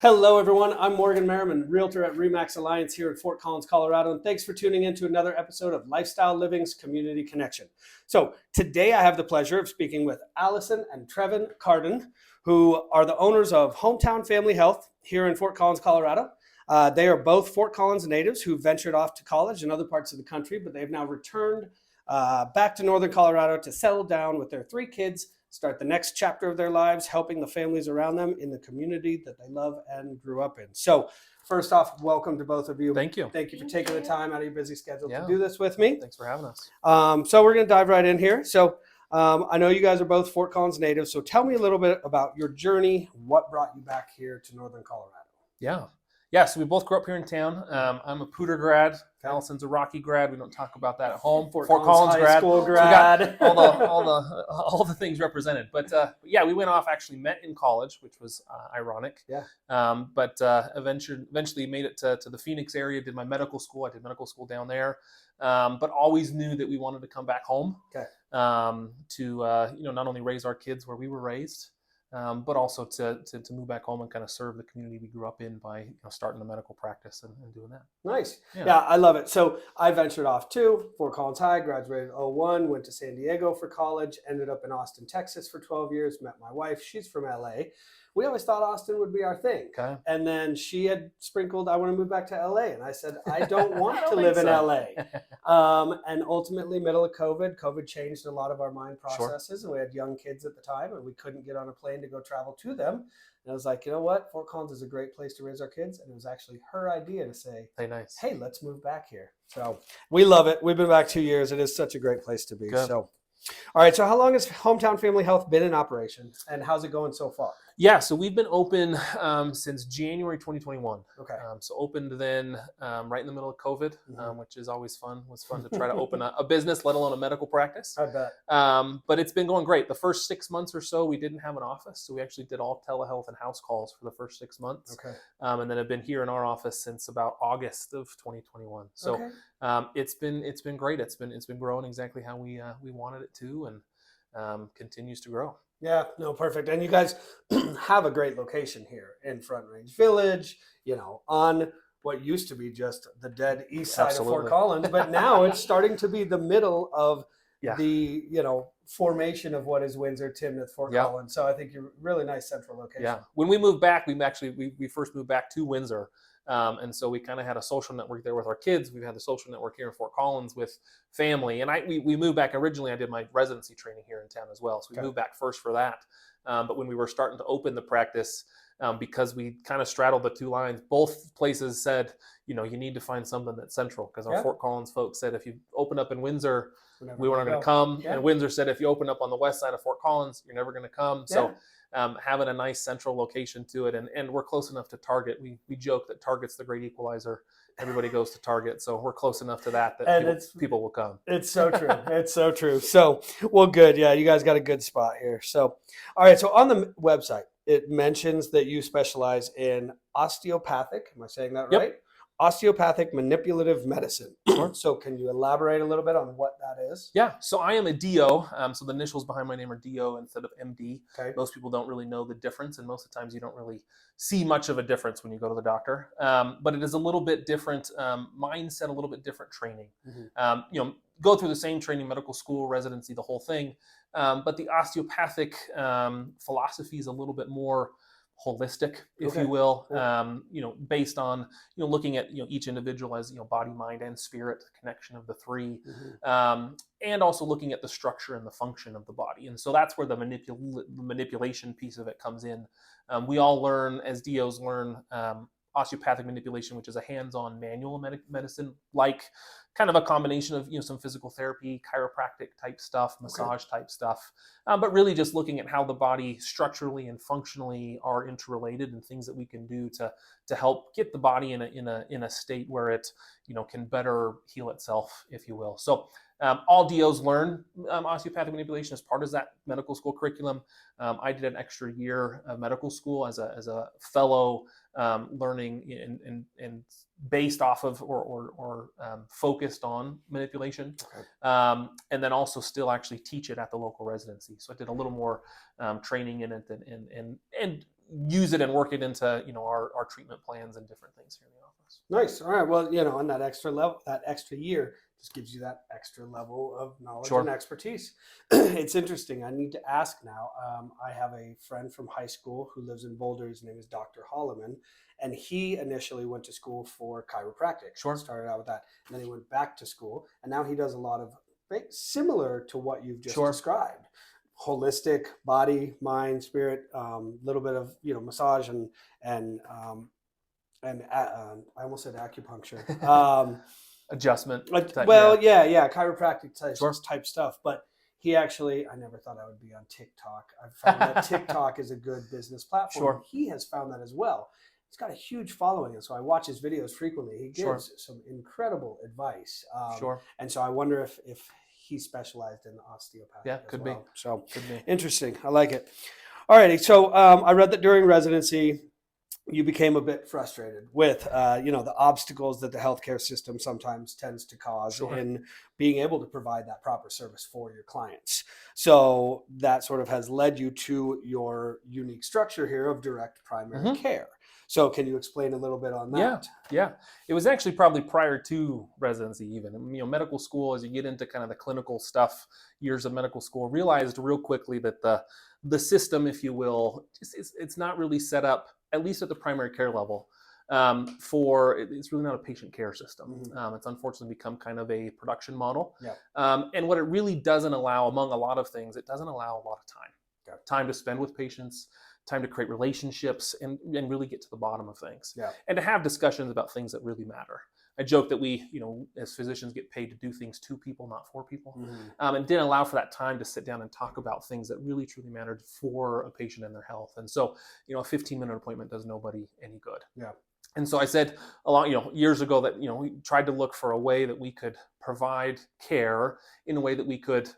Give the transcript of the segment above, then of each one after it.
Hello, everyone. I'm Morgan Merriman, Realtor at RE/MAX Alliance here in Fort Collins, Colorado, and thanks for tuning in to another episode of Lifestyle Living's Community Connection. So today I have the pleasure of speaking with Allison and Trevin Cardon, who are the owners of Hometown Family Health here in Fort Collins, Colorado. They are both Fort Collins natives who ventured off to college in other parts of the country, but they've now returned back to Northern Colorado to settle down with their 3 kids, start the next chapter of their lives, helping the families around them in the community that they love and grew up in. So first off, welcome to both of you. Thank you. Thank you for taking the time out of your busy schedule to do this with me. Thanks for having us. So we're going to dive right in here. So I know you guys are both Fort Collins natives. So tell me a little bit about your journey. What brought you back here to Northern Colorado? Yeah, so we both grew up here in town. I'm a Pooter grad. Allison's a Rocky grad. We don't talk about that at home. Fort Collins grad. School grad. So all the things represented. But yeah, we went off, actually met in college, which was ironic. Yeah. But eventually made it to the Phoenix area, did my medical school. I did medical school down there. But always knew that we wanted to come back home. Okay. To not only raise our kids where we were raised, but also to move back home and kind of serve the community we grew up in by starting the medical practice and doing that. Nice. Yeah, I love it. So I ventured off too. Fort Collins High, graduated in 2001, went to San Diego for college, ended up in Austin, Texas for 12 years, met my wife. She's from LA. We always thought Austin would be our thing. Okay. And then she had sprinkled, I want to move back to LA. And I said, I don't want to live in LA. And ultimately, middle of COVID changed a lot of our mind processes. Sure. And we had young kids at the time and we couldn't get on a plane to go travel to them. And I was like, you know what? Fort Collins is a great place to raise our kids. And it was actually her idea to say, hey, let's move back here. So we love it. We've been back 2 years. It is such a great place to be. Good. So, all right. So how long has Hometown Family Health been in operation and how's it going so far? Yeah, so we've been open since January 2021. Okay. So opened then right in the middle of COVID, which is always fun. It was fun to try to open a business, let alone a medical practice. I bet. But it's been going great. The first 6 months or so, we didn't have an office. So we actually did all telehealth and house calls for the first 6 months. Okay. And then have been here in our office since about August of 2021. So it's been great. It's been growing exactly how we wanted it to, and continues to grow. Yeah, no, perfect. And you guys have a great location here in Front Range Village, on what used to be just the dead east side of Fort Collins, but now it's starting to be the middle of the, formation of what is Windsor, Timnath, Fort Collins. So I think you're really nice central location. Yeah. When we moved back, we first moved back to Windsor. And so we kind of had a social network there with our kids. We've had the social network here in Fort Collins with family. And we moved back originally. I did my residency training here in town as well. So we moved back first for that. But when we were starting to open the practice, because we kind of straddled the two lines, both places said, you need to find something that's central. Because our Fort Collins folks said, if you open up in Windsor, we weren't going to come. Yeah. And Windsor said, if you open up on the west side of Fort Collins, you're never going to come. Yeah. So having a nice central location to it, and we're close enough to Target. We joke that Target's the great equalizer. Everybody goes to Target, so we're close enough to that people will come. It's so true. It's so true. So, well, good. Yeah, you guys got a good spot here. So, all right. So on the website, it mentions that you specialize in osteopathic. Am I saying that right? Osteopathic manipulative medicine. So can you elaborate a little bit on what that is? Yeah, so I am a DO. So the initials behind my name are DO instead of MD. Okay. Most people don't really know the difference, and most of the times you don't really see much of a difference when you go to the doctor. But it is a little bit different mindset, a little bit different training. Go through the same training, medical school, residency, the whole thing. But the osteopathic philosophy is a little bit more holistic, if you will, based on, looking at, each individual as, body, mind, and spirit, connection of the three, and also looking at the structure and the function of the body. And so that's where the manipulation piece of it comes in. We all learn, as DOs learn, osteopathic manipulation, which is a hands-on manual medicine, like kind of a combination of some physical therapy, chiropractic type stuff, massage type stuff, but really just looking at how the body structurally and functionally are interrelated, and things that we can do to help get the body in a state where it can better heal itself, if you will. So all DOs learn osteopathic manipulation as part of that medical school curriculum. I did an extra year of medical school as a fellow, learning and based off of or focused on manipulation, and then also still actually teach it at the local residency. So I did a little more training in it, and use it and work it into, our treatment plans and different things here in the office. Nice. All right. Well, on that extra level, that extra year just gives you that extra level of knowledge Sure. and expertise. It's interesting. I need to ask now. I have a friend from high school who lives in Boulder. His name is Dr. Holloman, and he initially went to school for chiropractic. Sure. Started out with that, and then he went back to school, and now he does a lot of similar to what you've just Sure. described. Holistic body, mind, spirit, little bit of massage and I almost said acupuncture. Adjustment. Chiropractic Sure. type stuff. But he actually, I never thought I would be on TikTok. I've found that TikTok is a good business platform. Sure. He has found that as well. He's got a huge following, and so I watch his videos frequently. He gives some incredible advice. Sure. And so I wonder if he specialized in osteopathy. Yeah, could be. So Could be. interesting. I like it. All righty. So I read that during residency, you became a bit frustrated with, the obstacles that the healthcare system sometimes tends to cause in being able to provide that proper service for your clients. So that sort of has led you to your unique structure here of direct primary care. So can you explain a little bit on that? Yeah. It was actually probably prior to residency even. Medical school, as you get into kind of the clinical stuff, years of medical school, realized real quickly that the system, if you will, it's not really set up, at least at the primary care level, it's really not a patient care system. It's unfortunately become kind of a production model. And what it really doesn't allow, among a lot of things, it doesn't allow a lot of time. Time to spend with patients, time to create relationships and really get to the bottom of things. And to have discussions about things that really matter. I joke that we, as physicians get paid to do things to people, not for people. And didn't allow for that time to sit down and talk about things that really, truly mattered for a patient and their health. And so, a 15-minute appointment does nobody any good. And so I said years ago that, we tried to look for a way that we could provide care in a way that we could,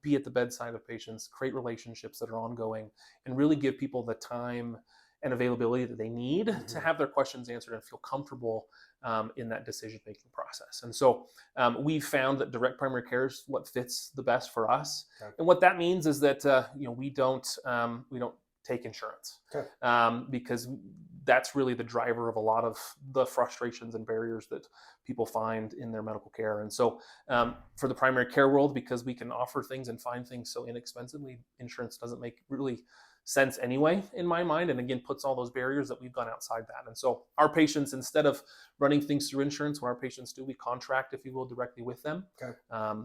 be at the bedside of patients, create relationships that are ongoing, and really give people the time and availability that they need to have their questions answered and feel comfortable in that decision-making process. And so we found that direct primary care is what fits the best for us. And what that means is that, we don't take insurance because that's really the driver of a lot of the frustrations and barriers that people find in their medical care. And so for the primary care world, because we can offer things and find things so inexpensively, insurance doesn't make really sense anyway, in my mind, and again, puts all those barriers that we've gone outside that. And so our patients, instead of running things through insurance, what our patients do, we contract, if you will, directly with them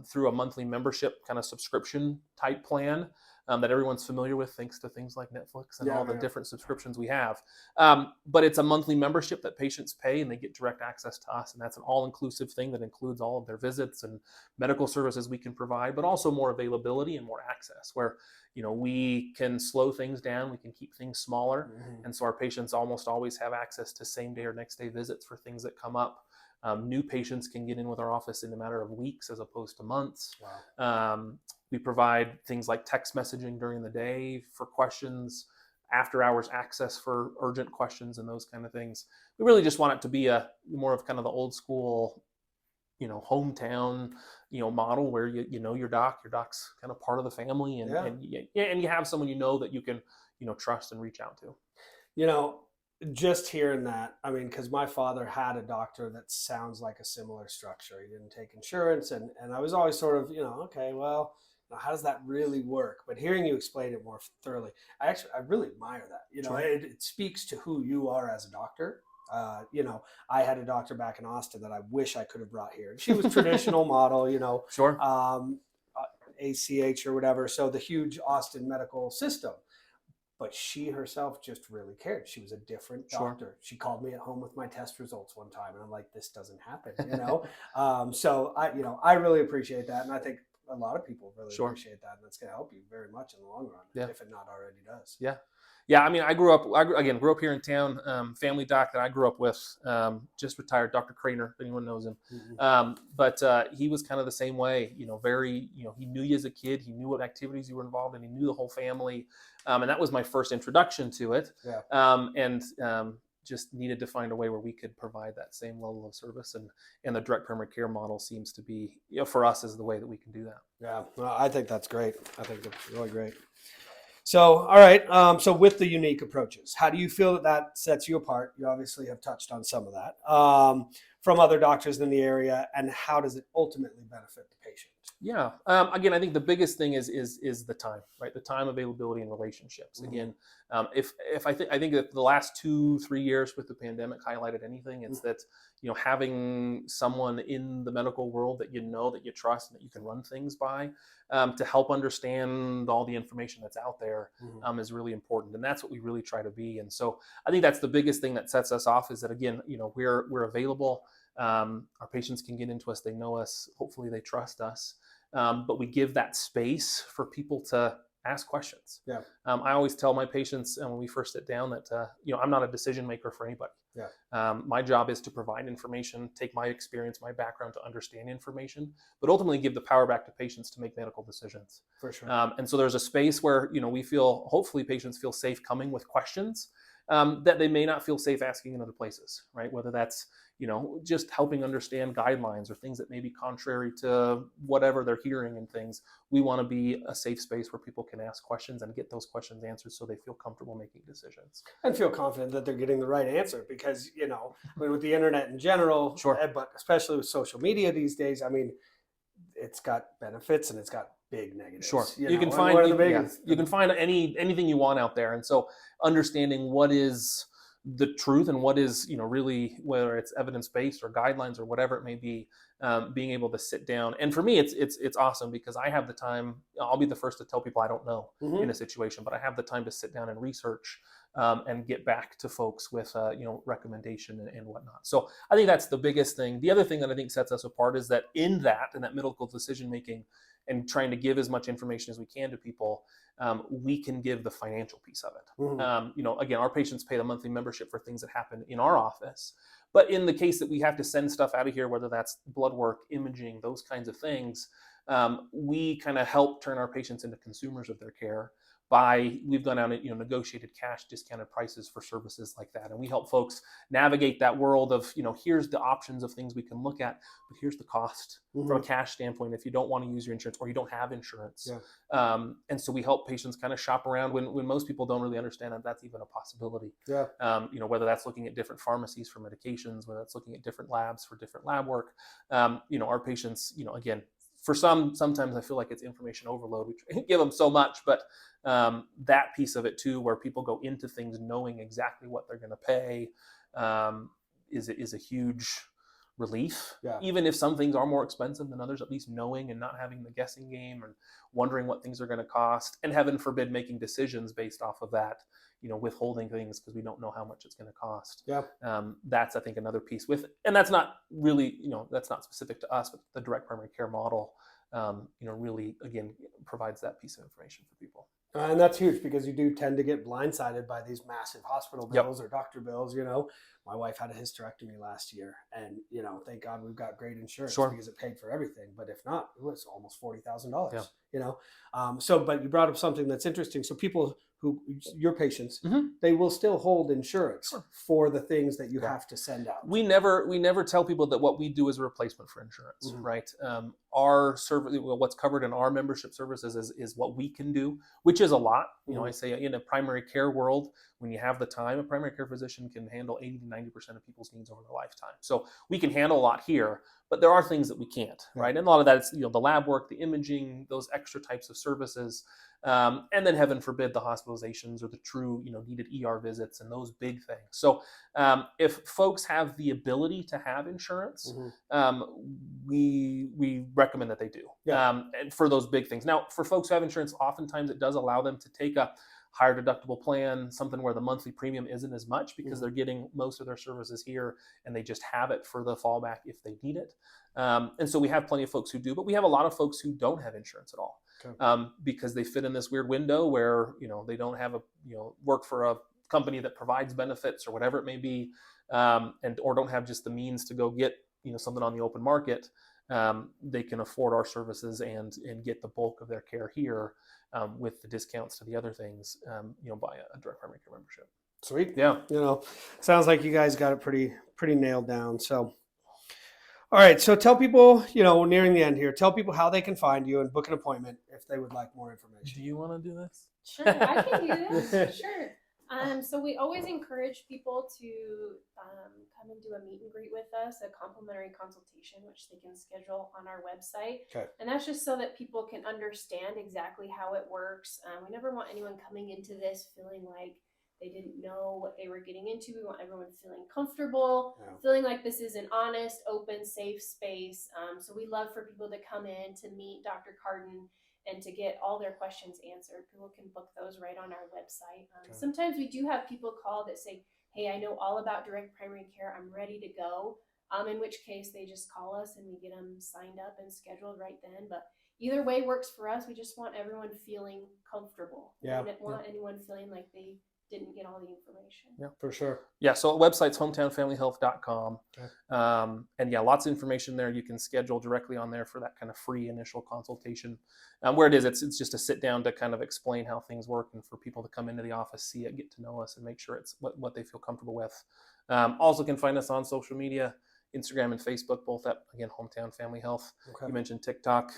through a monthly membership kind of subscription type plan that everyone's familiar with, thanks to things like Netflix and all the different subscriptions we have. But it's a monthly membership that patients pay, and they get direct access to us. And that's an all-inclusive thing that includes all of their visits and medical services we can provide, but also more availability and more access, where we can slow things down, we can keep things smaller. And so our patients almost always have access to same day or next day visits for things that come up. New patients can get in with our office in a matter of weeks as opposed to months. We provide things like text messaging during the day for questions, after hours access for urgent questions and those kind of things. We really just want it to be a more of kind of the old school, hometown, model where you know your doc's kind of part of the family, and you have someone that you can trust and reach out to. Just hearing that, because my father had a doctor that sounds like a similar structure. He didn't take insurance, and I was always sort of, okay, well, how does that really work? But hearing you explain it more thoroughly, I really admire that. It speaks to who you are as a doctor. I had a doctor back in Austin that I wish I could have brought here. She was traditional model, ACH or whatever. So the huge Austin medical system. But she herself just really cared. She was a different doctor. She called me at home with my test results one time, and I'm like, this doesn't happen, So I really appreciate that, and I think a lot of people really appreciate that, and that's going to help you very much in the long run, if it not already does. I grew up here in town. Family doc that I grew up with, just retired, Dr. Craner, if anyone knows him. But he was kind of the same way, he knew you as a kid, he knew what activities you were involved in, he knew the whole family. And that was my first introduction to it. Just needed to find a way where we could provide that same level of service, and the direct primary care model seems to be, for us, is the way that we can do that. Well, I think that's great. I think that's really great. So, all right. So with the unique approaches, how do you feel that sets you apart? You obviously have touched on some of that from other doctors in the area, and how does it ultimately benefit the patient? Yeah. Again, I think the biggest thing is the time, right? The time availability and relationships. Mhm. Again, if I think that the last 2-3 years with the pandemic highlighted anything, it's that having someone in the medical world that that you trust and that you can run things by to help understand all the information that's out there Mhm. is really important, and that's what we really try to be. And so I think that's the biggest thing that sets us off is that again, we're available. Our patients can get into us, they know us, hopefully they trust us. But we give that space for people to ask questions. Yeah. I always tell my patients when we first sit down that I'm not a decision maker for anybody. Yeah. My job is to provide information, take my experience, my background to understand information, but ultimately give the power back to patients to make medical decisions. For sure. And so there's a space where we feel, hopefully patients feel safe coming with questions that they may not feel safe asking in other places, right? Whether that's just helping understand guidelines or things that may be contrary to whatever they're hearing and things. We want to be a safe space where people can ask questions and get those questions answered so they feel comfortable making decisions. And feel confident that they're getting the right answer because, with the internet in general, Sure. but especially with social media these days, I mean, it's got benefits and it's got big negatives. Sure. You can know, find one of the biggest. you can find anything you want out there. And so understanding what is the truth and what is really, whether it's evidence-based or guidelines or whatever it may be, being able to sit down. And for me it's awesome because I have the time. I'll be the first to tell people I don't know in a situation, but I have the time to sit down and research and get back to folks with recommendation and whatnot. So I think that's the biggest thing. The other thing that I think sets us apart is that in that medical decision making and trying to give as much information as we can to people, we can give the financial piece of it. Again, our patients pay the monthly membership for things that happen in our office. But in the case that we have to send stuff out of here, whether that's blood work, imaging, those kinds of things, we kind of help turn our patients into consumers of their care we've gone out and negotiated cash discounted prices for services like that, and we help folks navigate that world of here's the options of things we can look at, but here's the cost from a cash standpoint if you don't want to use your insurance or you don't have insurance. And so we help patients kind of shop around when most people don't really understand that that's even a possibility. Whether that's looking at different pharmacies for medications, whether that's looking at different labs for different lab work. Our patients, again, for sometimes I feel like it's information overload. We give them so much, but that piece of it too, where people go into things knowing exactly what they're going to pay, is a huge relief. Even if some things are more expensive than others, at least knowing and not having the guessing game and wondering what things are going to cost, and heaven forbid making decisions based off of that, withholding things because we don't know how much it's going to cost. That's I think another piece and that's not really, that's not specific to us, but the direct primary care model, really again provides that piece of information for people. And that's huge because you do tend to get blindsided by these massive hospital bills or doctor bills. My wife had a hysterectomy last year, and thank God we've got great insurance because it paid for everything. But if not, it was almost $40,000. But you brought up something that's interesting. So people your patients, they will still hold insurance for the things that you have to send out. We never tell people that what we do is a replacement for insurance, right? Our service, what's covered in our membership services is what we can do, which is a lot. I say in a primary care world, when you have the time, a primary care physician can handle 80 to 90% of people's needs over their lifetime. So we can handle a lot here, but there are things that we can't, right? And a lot of that is the lab work, the imaging, those extra types of services. And then heaven forbid the hospitalizations or the true needed ER visits and those big things. So if folks have the ability to have insurance, we recommend that they do. And for those big things. Now, for folks who have insurance, oftentimes it does allow them to take a higher deductible plan, something where the monthly premium isn't as much because they're getting most of their services here and they just have it for the fallback if they need it. And so we have plenty of folks who do, but we have a lot of folks who don't have insurance at all. Because they fit in this weird window where they don't have work for a company that provides benefits or whatever it may be, or don't have just the means to go get something on the open market. They can afford our services and get the bulk of their care here with the discounts to the other things, by a direct primary care membership. Sweet. Yeah. Sounds like you guys got it pretty nailed down. So, All right. So tell people, nearing the end here, tell people how they can find you and book an appointment if they would like more information. Do you want to do this? Sure, I can do this. Sure. So we always encourage people to come and do a meet and greet with us, a complimentary consultation, which they can schedule on our website. Okay. And that's just so that people can understand exactly how it works. We never want anyone coming into this feeling like they didn't know what they were getting into. We want everyone feeling comfortable, feeling like this is an honest, open, safe space. So we love for people to come in to meet Dr. Cardon and to get all their questions answered. People can book those right on our website. Sometimes we do have people call that say, hey, I know all about direct primary care. I'm ready to go. In which case they just call us and we get them signed up and scheduled right then. But either way works for us. We just want everyone feeling comfortable. We don't want anyone feeling like they didn't get all the information. Yeah, for sure. Yeah, so our website's hometownfamilyhealth.com. And lots of information there. You can schedule directly on there for that kind of free initial consultation. Where it is, it's just a sit down to kind of explain how things work and for people to come into the office, see it, get to know us, and make sure it's what they feel comfortable with. Also can find us on social media, Instagram and Facebook, both at, again, Hometown Family Health. Okay. You mentioned TikTok.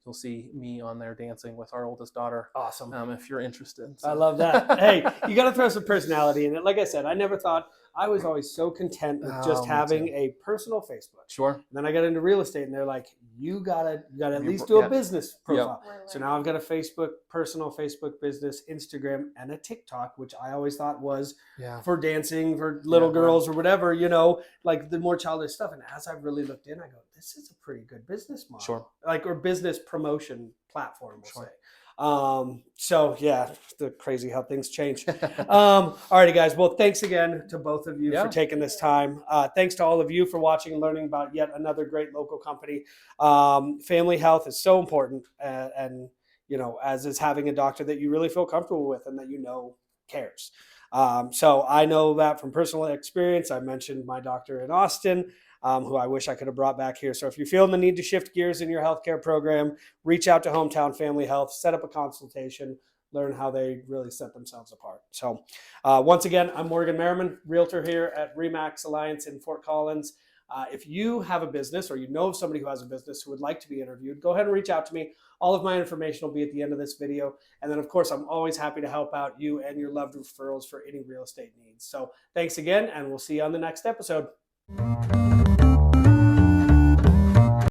You'll see me on there dancing with our oldest daughter. Awesome. If you're interested. So. I love that. Hey, you got to throw some personality in it. Like I said, I never thought, I was always so content with just having a personal Facebook. Sure. And then I got into real estate and they're like, you gotta at least do a business profile. Yep. So now I've got a Facebook, personal Facebook business, Instagram, and a TikTok, which I always thought was for dancing, for little girls or whatever, like the more childish stuff. And as I've really looked in, I go, this is a pretty good business model. Sure. Or business promotion platform, we'll say. So yeah, the crazy how things change. Alrighty guys. Well, thanks again to both of you for taking this time. Thanks to all of you for watching and learning about yet another great local company. Family health is so important. And as is having a doctor that you really feel comfortable with and that cares. So I know that from personal experience. I mentioned my doctor in Austin, who I wish I could have brought back here. So if you're feeling the need to shift gears in your healthcare program, reach out to Hometown Family Health, set up a consultation, learn how they really set themselves apart. So once again, I'm Morgan Merriman, realtor here at RE/MAX Alliance in Fort Collins. If you have a business or you know of somebody who has a business who would like to be interviewed, go ahead and reach out to me. All of my information will be at the end of this video. And then, of course, I'm always happy to help out you and your loved referrals for any real estate needs. So thanks again, and we'll see you on the next episode.